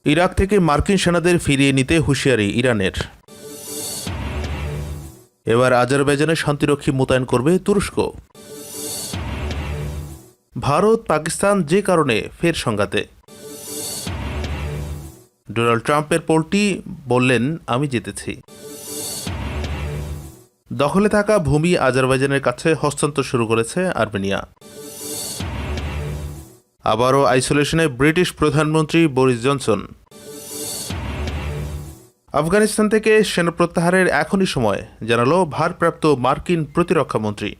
Iraq থেকে মার্কিন সেনাদের ফিরিয়ে নিতে হুঁশিয়ারি ইরানের। এবার আজারবাইজানে শান্তিরক্ষী মোতায়েন করবে তুরস্ক। ভারত পাকিস্তান যে কারণে ফের সংঘাতে। ডোনাল্ড ট্রাম্পের পোলটি বললেন, আমি জিতেছি। দখলে থাকা ভূমি আজারবাইজানের কাছে হস্তান্তর শুরু করেছে আর্মেনিয়া। আবারও আইসোলেশনে ব্রিটিশ প্রধানমন্ত্রী বরিস জনসন। আফগানিস্তান থেকে সেনা প্রত্যাহারের এখনই সময়, জানালো ভারপ্রাপ্ত মার্কিন প্রতিরক্ষামন্ত্রী।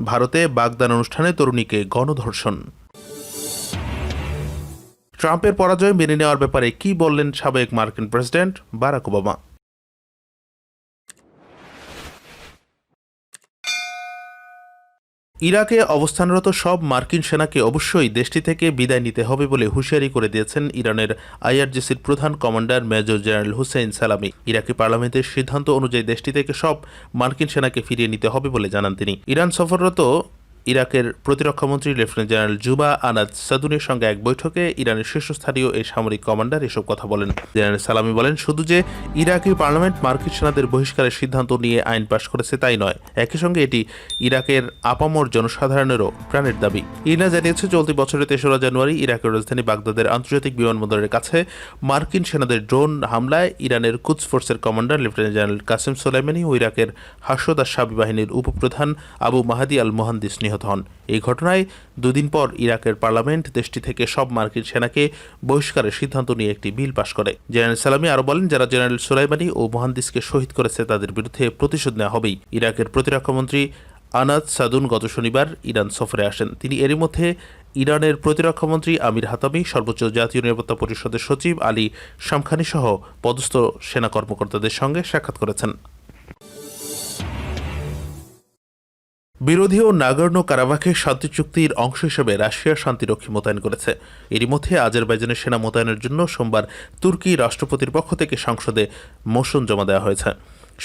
ভারতে বাগদান অনুষ্ঠানে তরুণীকে গণধর্ষণ। ট্রাম্পের পরাজয় মেনে নেওয়ার ব্যাপারে কি বললেন সাবেক মার্কিন প্রেসিডেন্ট বারাক ওবামা। ইরাকে অবস্থানরত সব মার্কিন সেনাকে অবশ্যই দেশটি থেকে বিদায় নিতে হবে বলে হুঁশিয়ারি করে দিয়েছেন ইরানের আইআরজিসির প্রধান কমান্ডার মেজর জেনারেল হুসেইন সালামি। ইরাকি পার্লামেন্টের সিদ্ধান্ত অনুযায়ী দেশটি থেকে সব মার্কিন সেনাকে ফিরিয়ে নিতে হবে বলে জানান তিনি। ইরান সফররত ইরাকের প্রতিরক্ষামন্ত্রী লেফটেন্যান্ট জেনারেল জুবা আনাদ সাদুনের সঙ্গে এক বৈঠকে ইরানের শীর্ষস্থানীয় এই সামরিক কমান্ডার এসব কথা বলেন। জেনারেল সালামি বলেন, শুধু যে ইরাকি পার্লামেন্ট মার্কিন সেনাদের বহিষ্কারের সিদ্ধান্ত নিয়ে আইন পাশ করেছে তাই নয়, একই সঙ্গে এটি ইরাকের আপামর জনসাধারণেরও প্রাণের দাবি। ইরান জানিয়েছে, চলতি বছরের ৩রা জানুয়ারি ইরাকের রাজধানী বাগদাদের আন্তর্জাতিক বিমানবন্দরের কাছে মার্কিন সেনাদের ড্রোন হামলায় ইরানের কুদস ফোর্সের commander lieutenant general Qasem Soleimani ও ইরাকের হাশদ আশ-শাবি বাহিনীর উপপ্রধান আবু মাহাদি আল মোহান্দিস নিহত হন। এই ঘটনায় দুদিন পর ইরাকের পার্লামেন্ট দেশটি থেকে সব মার্কিন সেনাকে বহিষ্কারের সিদ্ধান্ত নিয়ে একটি বিল পাশ করে। জেনারেল সালামি আরও বলেন, যারা জেনারেল সোলাইমানি ও মোহান্দিসকে শহীদ করেছে তাদের বিরুদ্ধে প্রতিশোধ নেওয়া হবেই। ইরাকের প্রতিরক্ষামন্ত্রী আনাদ সাদুন গত শনিবার ইরান সফরে আসেন। তিনি এরই মধ্যে ইরানের প্রতিরক্ষামন্ত্রী আমির হাতামি, সর্বোচ্চ জাতীয় নিরাপত্তা পরিষদের সচিব আলী শামখানি সহ পদস্থ সেনা কর্মকর্তাদের সঙ্গে সাক্ষাৎ করেছেন। বিরোধী ও নাগর্নো কারাবাখের শান্তি চুক্তির অংশ হিসেবে রাশিয়া শান্তিরক্ষী মোতায়েন করেছে। এরই মধ্যে আজারবাইজানের সেনা মোতায়েনের জন্য সোমবার তুর্কি রাষ্ট্রপতির পক্ষ থেকে সংসদে মোশন জমা দেওয়া হয়েছে।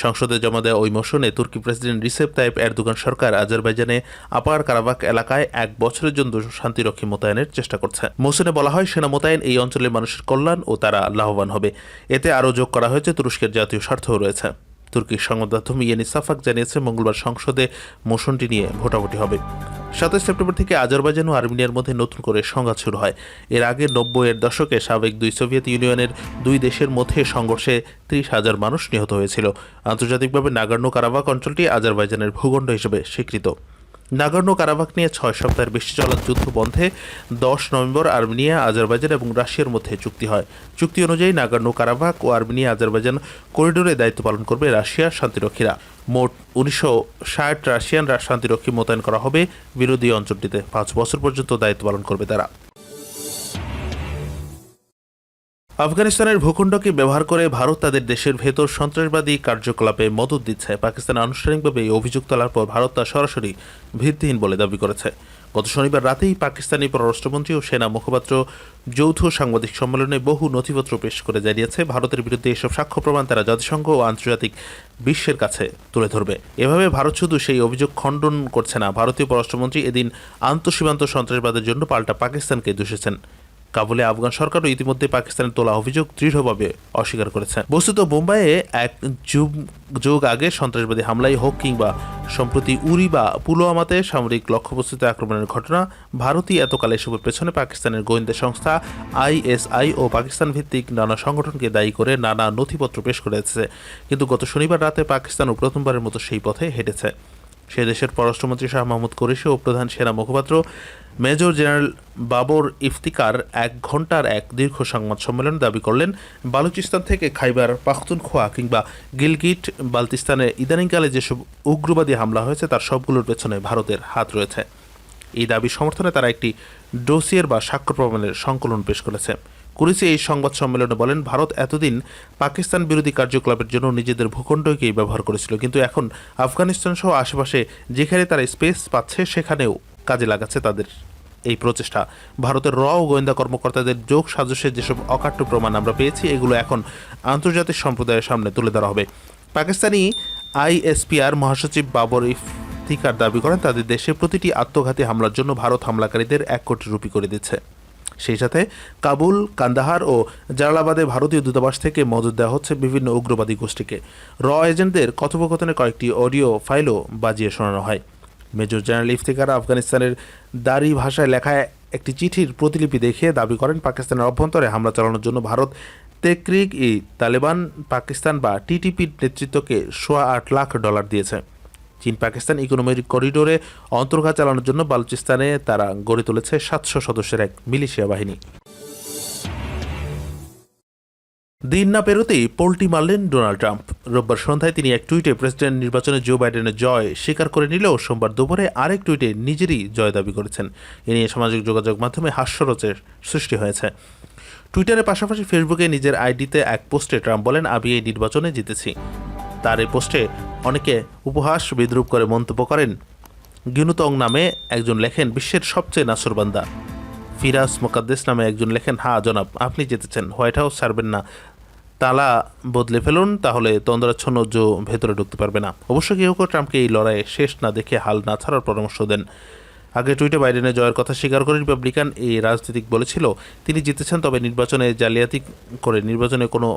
সংসদে জমা দেওয়া ওই মোশনে তুর্কি প্রেসিডেন্ট রিসেপ তাইপ এরদোগান সরকার আজারবাইজানে আপার কারাবাখ এলাকায় 1 বছরের জন্য শান্তিরক্ষী মোতায়েনের চেষ্টা করছে। মোশনে বলা হয়, সেনা মোতায়েন এই অঞ্চলের মানুষের কল্যাণ ও তারা লাভবান হবে। এতে আরও যোগ করা হয়েছে তুরস্কের জাতীয় স্বার্থও রয়েছে। তুর্কির সংবাদ মাধ্যম ইয়েনি সাফাক জানিয়েছে, মঙ্গলবার সংসদে মোশনটি নিয়ে ভোটাভুটি হবে। 27 সেপ্টেম্বর থেকে আজারবাইজান ও আর্মেনিয়ার মধ্যে নতুন করে সংঘাত শুরু হয়। এর আগে 90-এর দশকে সাবেক দুই সোভিয়েত ইউনিয়নের দুই দেশের মধ্যে সংঘর্ষে 30,000 মানুষ নিহত হয়েছিল। আন্তর্জাতিকভাবে নাগর্নো কারাবাখ অঞ্চলটি আজারবাইজানের ভূখণ্ড হিসেবে স্বীকৃত। নাগর্নো কারাবাখ নিয়ে 6 সপ্তাহের বেশি চলা যুদ্ধ বন্ধে 10 নভেম্বর আর্মেনিয়া, আজারবাইজান এবং রাশিয়ার মধ্যে চুক্তি হয়। চুক্তি অনুযায়ী নাগর্নো কারাবাখ ও আর্মেনিয়া আজারবাইজান করিডোরে দায়িত্ব পালন করবে রাশিয়ার শান্তিরক্ষীরা। মোট 1960 রাশিয়ান শান্তিরক্ষী মোতায়েন করা হবে বিরোধী অঞ্চলটিতে। 5 বছর পর্যন্ত দায়িত্ব পালন করবে তারা। আফগানিস্তানের ভূখণ্ডকে ব্যবহার করে ভারত তাদের দেশের ভেতর সন্ত্রাসবাদী কার্যকলাপে মদত দিচ্ছে। পাকিস্তান আনুষ্ঠানিকভাবে এই অভিযোগ তোলার পর ভারত তা সরাসরি ভিত্তিহীন বলে দাবি করেছে। গত শনিবার রাতেই পাকিস্তানি পররাষ্ট্রমন্ত্রী ও সেনা মুখপাত্র যৌথ সাংবাদিক সম্মেলনে বহু নথিপত্র পেশ করে জানিয়েছে, ভারতের বিরুদ্ধে এসব সাক্ষ্য প্রমাণ তারা জাতিসংঘ ও আন্তর্জাতিক বিশ্বের কাছে তুলে ধরবে। এভাবে ভারত শুধু সেই অভিযোগ খণ্ডন করছে না, ভারতীয় পররাষ্ট্রমন্ত্রী এদিন আন্তঃসীমান্ত সন্ত্রাসবাদের জন্য পাল্টা পাকিস্তানকে দোষেছেন। কাবুলে আফগান সরকারও ইতিমধ্যে পাকিস্তানের তোলা অভিযোগ দৃঢ়ভাবে অস্বীকার করেছে। বস্তুত বোম্বাইয়ে এক যুগ আগে সন্ত্রাসবাদী হামলাই হোক কিংবা সম্প্রতি উরি বা পুলওয়ামাতে সামরিক লক্ষ্যবস্তুতে আক্রমণের ঘটনা, ভারতই এতকাল এসবের পেছনে পাকিস্তানের গোয়েন্দা সংস্থা ISI ও পাকিস্তান ভিত্তিক নানা সংগঠনকে দায়ী করে নানা নথিপত্র পেশ করেছে। কিন্তু গত শনিবার রাতে পাকিস্তানও প্রথমবারের মতো সেই পথে হেঁটেছে। সে দেশের পররাষ্ট্রমন্ত্রী শাহ মাহমুদ কুরেশি ও প্রধান সেনা মুখপাত্র মেজর জেনারেল বাবর ইফতিকার 1 ঘণ্টার এক দীর্ঘ সংবাদ সম্মেলনে দাবি করলেন, বালুচিস্তান থেকে খাইবার পাখতুনখোয়া কিংবা গিলগিট বালতিস্তানে ইদানিংকালে যেসব উগ্রবাদী হামলা হয়েছে তার সবগুলোর পেছনে ভারতের হাত রয়েছে। এই দাবি সমর্থনে তারা একটি ডোসিয়ের বা সাক্ষ্য প্রমাণের সংকলন পেশ করেছে। কুরেশি এই সংবাদ সম্মেলনে বলেন, ভারত এতদিন পাকিস্তান বিরোধী কার্যকলাপের জন্য নিজেদের ভূখণ্ডকেই ব্যবহার করেছিল, কিন্তু এখন আফগানিস্তান সহ আশেপাশে যেখানে তারা স্পেস পাচ্ছে সেখানেও কাজে লাগাচ্ছে তাদের এই প্রচেষ্টা। ভারতের র ও গোয়েন্দা কর্মকর্তাদের যোগ সাজসের যেসব অকাট্য প্রমাণ আমরা পেয়েছি, এগুলো এখন আন্তর্জাতিক সম্প্রদায়ের সামনে তুলে ধরা হবে। পাকিস্তানি ISPR মহাসচিব বাবর ইফতিকার দাবি করেন, তাদের দেশে প্রতিটি আত্মঘাতী হামলার জন্য ভারত হামলাকারীদের 1 কোটি রুপি করে দিচ্ছে। সেই সাথে কাবুল, কান্দাহার ও জালালাবাদে ভারতীয় দূতাবাস থেকে মদত দেওয়া হচ্ছে বিভিন্ন উগ্রবাদী গোষ্ঠীকে। এজেন্টদের কথোপকথনের কয়েকটি অডিও ফাইলও বাজিয়ে শোনানো হয়। মেজর জেনারেল ইফতিকার আফগানিস্তানের দারি ভাষায় লেখা একটি চিঠির প্রতিলিপি দেখিয়ে দাবি করেন, পাকিস্তানের অভ্যন্তরে হামলা চালানোর জন্য ভারত তেহরিক-ই-তালেবান পাকিস্তান বা টিটিপির নেতৃত্বকে $8.25 লাখ দিয়েছে। চীন পাকিস্তান ইকোনমিক করিডোরে অন্তর্ঘাত চালানোর জন্য বালুচিস্তানে তারা গড়ে তুলেছে 700 সদস্যের এক মিলিশিয়া বাহিনী। দিন না পেরোতেই পোল্টি মারলেন ডোনাল্ড ট্রাম্প। রোববার সন্ধ্যায় তিনি এক টুইটে প্রেসিডেন্ট নির্বাচনে জো বাইডেনের জয় স্বীকার করে নিলেও সোমবার দুপুরে আরেক টুইটে নিজেরই জয় দাবি করেছেন। এ নিয়ে সামাজিক যোগাযোগ মাধ্যমে হাস্যরসের সৃষ্টি হয়েছে। টুইটারের পাশাপাশি ফেসবুকে নিজের আইডিতে এক পোস্টে ট্রাম্প বলেন, আমি এই নির্বাচনে জিতেছি। তার এই পোস্টে অনেকে উপহাস বিদ্রুপ করে মন্তব্য করেন। গিনুতং নামে একজন লেখেন, বিশ্বের সবচেয়ে নাসরবান্দা। ফিরাজ মোকাদ্দেস নামে একজন লেখেন, হ্যাঁ জনাব, আপনি জিতেছেন, হোয়াইট হাউস ছাড়বেন না, তালা বদলে ফেলুন, তাহলে তন্দ্রাচ্ছন্ন জো ভেতরে ঢুকতে পারবে না। অবশ্য কেউ কেউ ট্রাম্পকে এই লড়াইয়ে শেষ না দেখে হাল না ছাড়ার পরামর্শ দেন। আগে টুইটে বাইডেনের জয়ের কথা স্বীকার করে রিপাবলিকান এই রাজনীতিক বলেছিল তিনি জিতেছেন, তবে নির্বাচনে জালিয়াতি করে নির্বাচনে কোনো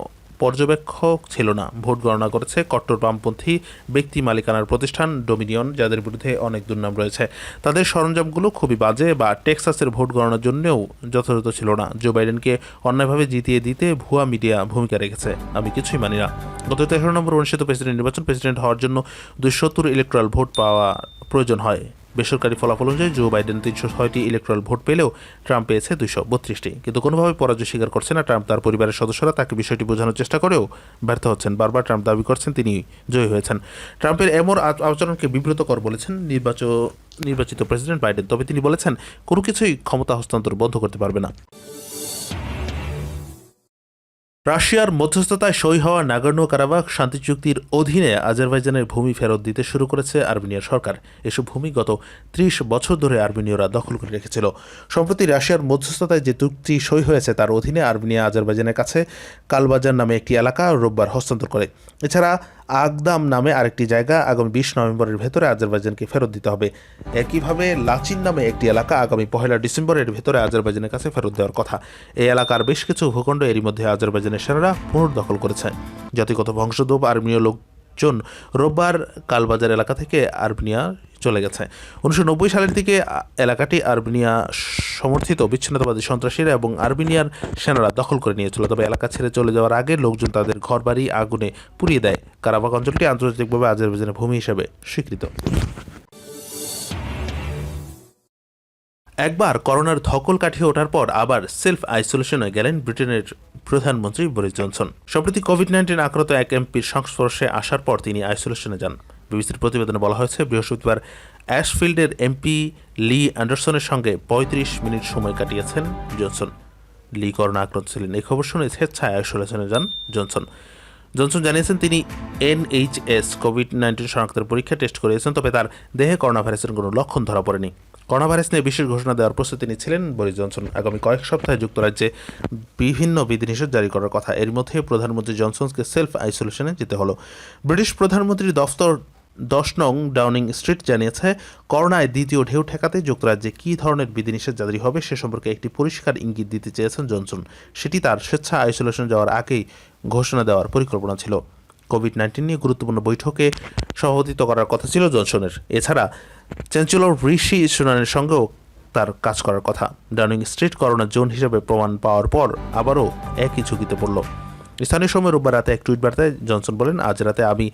পর্যবেক্ষক ছিল না। ভোট গণনা করেছে কট্টর বামপন্থী ব্যক্তি মালিকানার প্রতিষ্ঠান ডোমিনিয়ন, যাদের বিরুদ্ধে অনেক দুর্নাম রয়েছে। তাদের সরঞ্জামগুলো খুবই বাজে বা টেক্সাসের ভোট গণনার জন্যও যথাযথ ছিল না। জো বাইডেনকে অন্যায়ভাবে জিতিয়ে দিতে ভুয়া মিডিয়া ভূমিকা রেখেছে। আমি কিছুই মানি না। গত 13 নম্বর অনুষ্ঠিত প্রেসিডেন্ট নির্বাচন, প্রেসিডেন্ট হওয়ার জন্য 270 ইলেকট্রাল ভোট পাওয়া প্রয়োজন হয়। বেসরকারি ফলাফল অনুযায়ী জো বাইডেন 306টি ইলেকট্রাল ভোট পেলেও ট্রাম্প পেয়েছে 232টি। কিন্তু কোনোভাবে পরাজয় স্বীকার করছে না ট্রাম্প। তার পরিবারের সদস্যরা তাকে বিষয়টি বোঝানোর চেষ্টা করেও ব্যর্থ হচ্ছেন। বারবার ট্রাম্প দাবি করছেন তিনি জয়ী হয়েছেন। ট্রাম্পের এমন আচরণকে বিব্রতকর বলেছেন নির্বাচিত প্রেসিডেন্ট বাইডেন। তবে তিনি বলেছেন, কোনো কিছুই ক্ষমতা হস্তান্তর বন্ধ করতে পারবে না। রাশিয়ার মধ্যস্থতায় সই হওয়া নাগর্নো কারাবাখ শান্তি চুক্তির অধীনে আজারবাইজানের ভূমি ফেরত দিতে শুরু করেছে আর্মেনিয়ার সরকার। এসব ভূমি গত 30 বছর ধরে আর্মেনীয়রা দখল করে রেখেছিল। সম্প্রতি রাশিয়ার মধ্যস্থতায় যে চুক্তি সই হয়েছে তার অধীনে আর্মেনিয়া আজারবাইজানের কাছে কালবাজার নামে একটি এলাকা রোববার হস্তান্তর করে। এছাড়া আগদাম নামে আরেকটি জায়গা আগামী 20 নভেম্বরের ভেতরে আজারবাইজানকে ফেরত দিতে হবে। একইভাবে লাচিন নামে একটি এলাকা আগামী 1 ডিসেম্বরের ভেতরে আজারবাইজানের কাছে ফেরত দেওয়ার কথা। এই এলাকার বেশ কিছু ভূখণ্ড এরই মধ্যে আজারবাইজানের সেনারা পুনর্দখল করেছে। জাতিগত বংশোদ্ভূত আর্মেনীয় লোকজন রোববার কালবাজার এলাকা থেকে আর্মেনিয়া চলে গেছে। 1990 সালের দিকে এলাকাটি আর্মেনিয়া সমর্থিত বিচ্ছিন্নতাবাদী সন্ত্রাসীরা এবং আর্মেনিয়ার সেনারা দখল করে নিয়েছিল। তবে এলাকা ছেড়ে চলে যাওয়ার আগে লোকজন তাদের ঘরবাড়ি আগুনে পুড়িয়ে দেয়। কারাবাখ অঞ্চলটি আন্তর্জাতিকভাবে আজারবাইজানের ভূমি হিসেবে স্বীকৃত। একবার করোনার ধকল কাটিয়ে ওঠার পর আবার সেলফ আইসোলেশনে গেলেন ব্রিটেনের প্রধানমন্ত্রী বরিস জনসন। সম্প্রতি কোভিড-19 আক্রান্ত এক এমপির সংস্পর্শে আসার পর তিনি আইসোলেশনে যান। বিবিসির প্রতিবেদনে বলা হয়েছে, বৃহস্পতিবার অ্যাশফিল্ডের এমপি লি অ্যান্ডারসনের সঙ্গে 35 মিনিট সময় কাটিয়েছেন জনসন। লি করোনা আক্রান্ত ছিলেন। এই খবর শুনে স্বেচ্ছায় আইসোলেশনে যান জনসন। জনসন জানিয়েছেন তিনি NHS কোভিড-19 শনাক্তের পরীক্ষা টেস্ট করিয়েছেন, তবে তার দেহে করোনা ভাইরাসের কোনো লক্ষণ ধরা পড়েনি। করোনা ভাইরাস নিয়ে বিশেষ ঘোষণা দেওয়ার প্রস্তুতি নিচ্ছিলেন বরিস জনসন। আগামী কয়েক সপ্তাহে যুক্তরাজ্যে বিভিন্ন বিধিনিষেধ জারি করার কথা। এর মধ্যে প্রধানমন্ত্রী জনসনকে সেলফ আইসোলেশনে যেতে হলো। ব্রিটিশ প্রধানমন্ত্রীর দফতর 10 নং ডাউনিং স্ট্রিট জানিয়েছে, করোনায় দ্বিতীয় ঢেউ ঠেকাতে যুক্তরাজ্যে কী ধরনের বিধিনিষেধ জারি হবে সে সম্পর্কে একটি পরিষ্কার ইঙ্গিত দিতে চেয়েছেন জনসন। সেটি তার স্বেচ্ছা আইসোলেশন যাওয়ার আগেই ঘোষণা দেওয়ার পরিকল্পনা ছিল। কোভিড-19 নিয়ে গুরুত্বপূর্ণ বৈঠকে সভাপতিত্ব করার কথা ছিল জনসনের। এছাড়া চ্যান্সেলর ঋষি সুনাকের সঙ্গেও তার কাজ করার কথা। ডাউনিং স্ট্রিট করোনা জোন হিসেবে প্রমাণ পাওয়ার পর আবারও একই ঝুঁকিতে পড়ল। স্থানীয় সময় রোববার রাতে এক টুইট বার্তায় জনসন বলেন, আজ রাতে আমি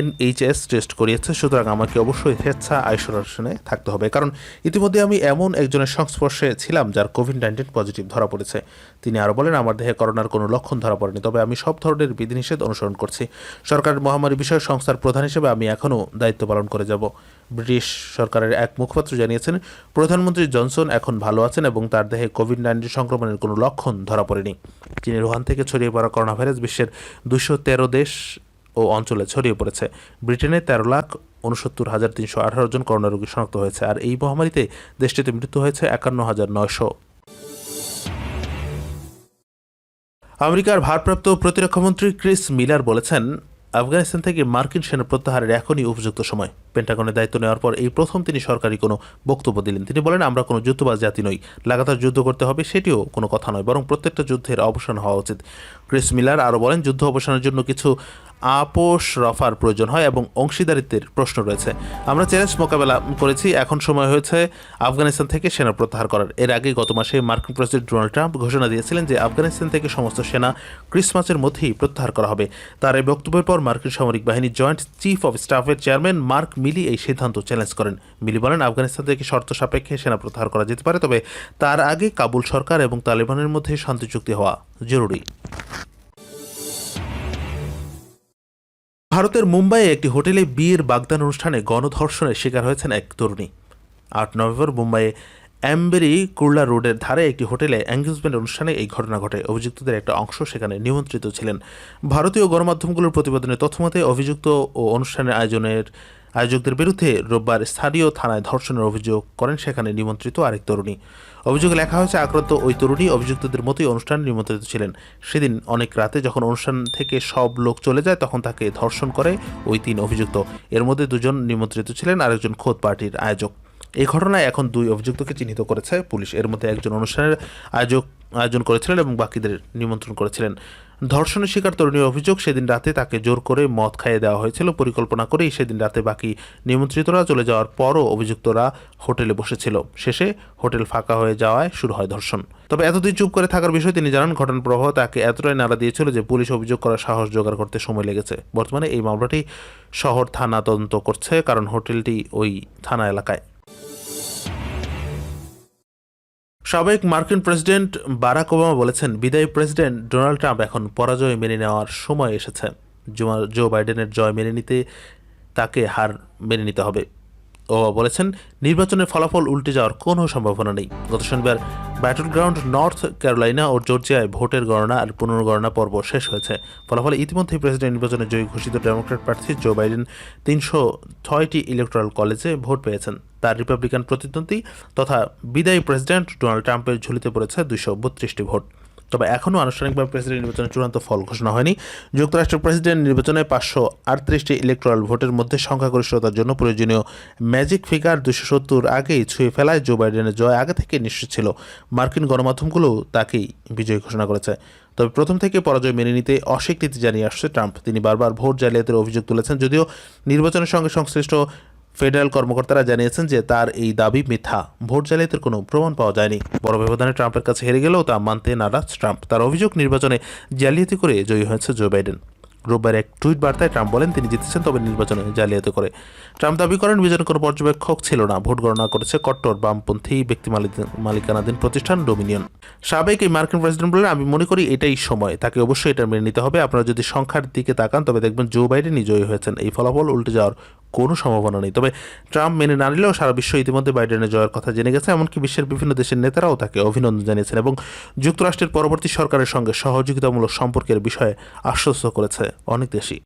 NHS টেস্ট করিয়েছে, সুতরাং আমাকে অবশ্যই স্বেচ্ছা আইসোলেশনে থাকতে হবে, কারণ ইতিমধ্যে আমি এমন একজনের সংস্পর্শে ছিলাম যার কোভিড-19 পজিটিভ ধরা পড়েছে। তিনি আরও বলেন, আমার দেহে করোনার কোনো লক্ষণ ধরা পড়েনি, তবে আমি সব ধরনের বিধিনিষেধ অনুসরণ করছি। সরকারের মহামারী বিষয়ক সংস্থার প্রধান হিসেবে আমি এখনও দায়িত্ব পালন করে যাব। ব্রিটিশ সরকারের এক মুখপাত্র জানিয়েছেন, প্রধানমন্ত্রী জনসন এখন ভালো আছেন এবং তার দেহে কোভিড-19 সংক্রমণের কোনো লক্ষণ ধরা পড়েনি। চীনের উহান থেকে ছড়িয়ে পড়া করোনা ভাইরাস বিশ্বের 213 দেশ ও অঞ্চলে ছড়িয়ে পড়েছে। ব্রিটেনে 13,69,318 জন করোনা রোগী শনাক্ত হয়েছে, আর এই মহামারীতে দেশটিতে মৃত্যু হয়েছে 51,900। আমেরিকার ভারপ্রাপ্ত প্রতিরক্ষামন্ত্রী ক্রিস মিলার বলেছেন, আফগানিস্তান থেকে মার্কিন সেনা প্রত্যাহারের এখনই উপযুক্ত সময়। পেন্টাগনের দায়িত্ব নেওয়ার পর এই প্রথম তিনি সরকারি কোনো বক্তব্য দিলেন। তিনি বলেন, আমরা কোনো যুদ্ধবাজ জাতি নই, লাগাতার যুদ্ধ করতে হবে সেটিও কোনো কথা নয়, বরং প্রত্যেকটা যুদ্ধের অবসান হওয়া উচিত। ক্রিস মিলার আরও বলেন, যুদ্ধ অবসানের জন্য কিছু আপোষ রফার প্রয়োজন হয় এবং অংশীদারিত্বের প্রশ্ন রয়েছে। আমরা চ্যালেঞ্জ মোকাবেলা করেছি, এখন সময় হয়েছে আফগানিস্তান থেকে সেনা প্রত্যাহার করার। এর আগে গত মাসে মার্কিন প্রেসিডেন্ট ডোনাল্ড ট্রাম্প ঘোষণা দিয়েছিলেন যে আফগানিস্তান থেকে সমস্ত সেনা ক্রিসমাসের মধ্যেই প্রত্যাহার করা হবে। তার এই বক্তব্যের পর মার্কিন সামরিক বাহিনীর জয়েন্ট চিফ অফ স্টাফের চেয়ারম্যান মার্ক মিলি এই সিদ্ধান্ত চ্যালেঞ্জ করেন। মিলি বলেন, আফগানিস্তান থেকে শর্ত সাপেক্ষে সেনা প্রত্যাহার করা যেতে পারে, তবে তার আগে কাবুল সরকার এবং তালেবানের মধ্যে শান্তি চুক্তি হওয়া জরুরি। ভারতের মুম্বাইয়ে একটি হোটেলে বিয়ের বাগদান অনুষ্ঠানে গণধর্ষণের শিকার হয়েছেন এক তরুণী। 8 নভেম্বর মুম্বাইয়ে অ্যাম্বেরি কুর্লা রোডের ধারে একটি হোটেলে এঙ্গেজমেন্ট অনুষ্ঠানে এই ঘটনা ঘটে। অভিযুক্তদের একটা অংশ সেখানে নিমন্ত্রিত ছিলেন। ভারতীয় গণমাধ্যমগুলোর প্রতিবেদনের তথ্যমতে অভিযুক্ত ও অনুষ্ঠানের আয়োজকদের বিরুদ্ধে রোববার স্থানীয় থানায় ধর্ষণের অভিযোগ করেন সেখানে নিমন্ত্রিত আরেক তরুণী। অভিযোগে লেখা হয়েছে, আক্রান্ত ওই তরুণী অভিযুক্তদের মতোই অনুষ্ঠানে নিমন্ত্রিত ছিলেন। সেদিন অনেক রাতে যখন অনুষ্ঠান থেকে সব লোক চলে যায় তখন তাকে ধর্ষণ করে ওই 3 অভিযুক্ত। এর মধ্যে 2 জন নিমন্ত্রিত ছিলেন, আরেকজন খোদ পার্টির আয়োজক। এই ঘটনায় এখন 2 অভিযুক্তকে চিহ্নিত করেছে পুলিশ। এর মধ্যে একজন অনুষ্ঠানের আয়োজন করেছিলেন এবং বাকিদের নিমন্ত্রণ করেছিলেন। ধর্ষণের শিকার তরুণীর অভিযোগ, সেদিন রাতে তাকে জোর করে মদ খাইয়ে দেওয়া হয়েছিল। পরিকল্পনা করেই সেদিন রাতে বাকি নিমন্ত্রিতরা চলে যাওয়ার পরও অভিযুক্তরা হোটেলে বসেছিল। শেষে হোটেল ফাঁকা হয়ে যাওয়ায় শুরু হয় ধর্ষণ। তবে এতদিন চুপ করে থাকার বিষয়ে তিনি জানান, ঘটনার প্রভাব তাকে এতটাই নাড়া দিয়েছিল যে পুলিশ অভিযোগ করার সাহস জোগাড় করতে সময় লেগেছে। বর্তমানে এই মামলাটি শহর থানা তদন্ত করছে, কারণ হোটেলটি ওই থানা এলাকায়। সাবেক মার্কিন প্রেসিডেন্ট বারাক ওবামা বলেছেন, বিদায়ী প্রেসিডেন্ট ডোনাল্ড ট্রাম্প এখন পরাজয় মেনে নেওয়ার সময় এসেছে। জো বাইডেনের জয় মেনে নিতে তাকে হার মেনে নিতে হবে। ওবামা বলেছেন, নির্বাচনের ফলাফল উল্টে যাওয়ার কোনো সম্ভাবনা নেই। গত শনিবার ব্যাটল গ্রাউন্ড নর্থ ক্যারোলাইনা ও জর্জিয়ায় ভোটের গণনা আর পুনর্গণনা পর্ব শেষ হয়েছে। ফলাফলে ইতিমধ্যেই প্রেসিডেন্ট নির্বাচনে জয়ী ঘোষিত ডেমোক্র্যাট প্রার্থী জো বাইডেন 306টি ইলেকটোরাল কলেজে ভোট পেয়েছেন। তার রিপাবলিকান প্রতিদ্বন্দ্বী তথা বিদায়ী প্রেসিডেন্ট ডোনাল্ড ট্রাম্পের ঝুলিতে পড়েছে 232টি ভোট। তবে এখনও আনুষ্ঠানিকভাবে প্রেসিডেন্ট নির্বাচনের চূড়ান্ত ফল ঘোষণা হয়নি। যুক্তরাষ্ট্রের প্রেসিডেন্ট নির্বাচনে 538টি ইলেকটোরাল ভোটের মধ্যে সংখ্যাগরিষ্ঠতার জন্য প্রয়োজনীয় ম্যাজিক ফিগার 270 আগেই ছুঁয়ে ফেলায় জো বাইডেনের জয় আগে থেকে নিশ্চিত ছিল। মার্কিন গণমাধ্যমগুলো তাকেই বিজয়ী ঘোষণা করেছে। তবে প্রথম থেকে পরাজয় মেনে নিতে অস্বীকৃতি জানিয়ে আসছে ট্রাম্প। তিনি বারবার ভোট জালিয়াতির অভিযোগ তুলেছেন, যদিও নির্বাচনের সঙ্গে সংশ্লিষ্ট ফেডারেল কর্মকর্তারা জানিয়েছেন যে তার এই দাবি মিথ্যা। ভোট জালিয়াতির কোনো প্রমাণ পাওয়া যায়নি। বড় ব্যবধানে ট্রাম্পের কাছে হেরে গেলেও তা মানতে নারাজ ট্রাম্প। তার অভিযোগ, নির্বাচনে জালিয়াতি করে জয়ী হয়েছে জো বাইডেন। রোববার এক টুইট বার্তায় ট্রাম্প বলেন, তিনি জিতেছেন, তবে নির্বাচনে জালিয়াতি করে। ট্রাম্প দাবি করেন, বিজয়ের কোনো পর্যবেক্ষক ছিল না। ভোট গণনা করেছে কট্টর বামপন্থী ব্যক্তি মালিকানাধীন প্রতিষ্ঠান ডোমিনিয়ন। সাবেক এই মার্কিন প্রেসিডেন্ট বলেন, আমি মনে করি এটাই সময়, তাকে অবশ্যই এটা মেনে নিতে হবে। আপনারা যদি সংখ্যার দিকে তাকান তবে দেখবেন জো বাইডেনই জয়ী হয়েছেন। এই ফলাফল উল্টে যাওয়ার কোনো সম্ভাবনা নেই। তবে ট্রাম্প মেনে না নিলেও সারা বিশ্ব ইতিমধ্যে বাইডেনের জয়ের কথা জেনে গেছে। এমনকি বিশ্বের বিভিন্ন দেশের নেতারাও তাকে অভিনন্দন জানিয়েছেন এবং যুক্তরাষ্ট্রের পরবর্তী সরকারের সঙ্গে সহযোগিতামূলক সম্পর্কের বিষয়ে আশ্বস্ত করেছে অনেক দেশই।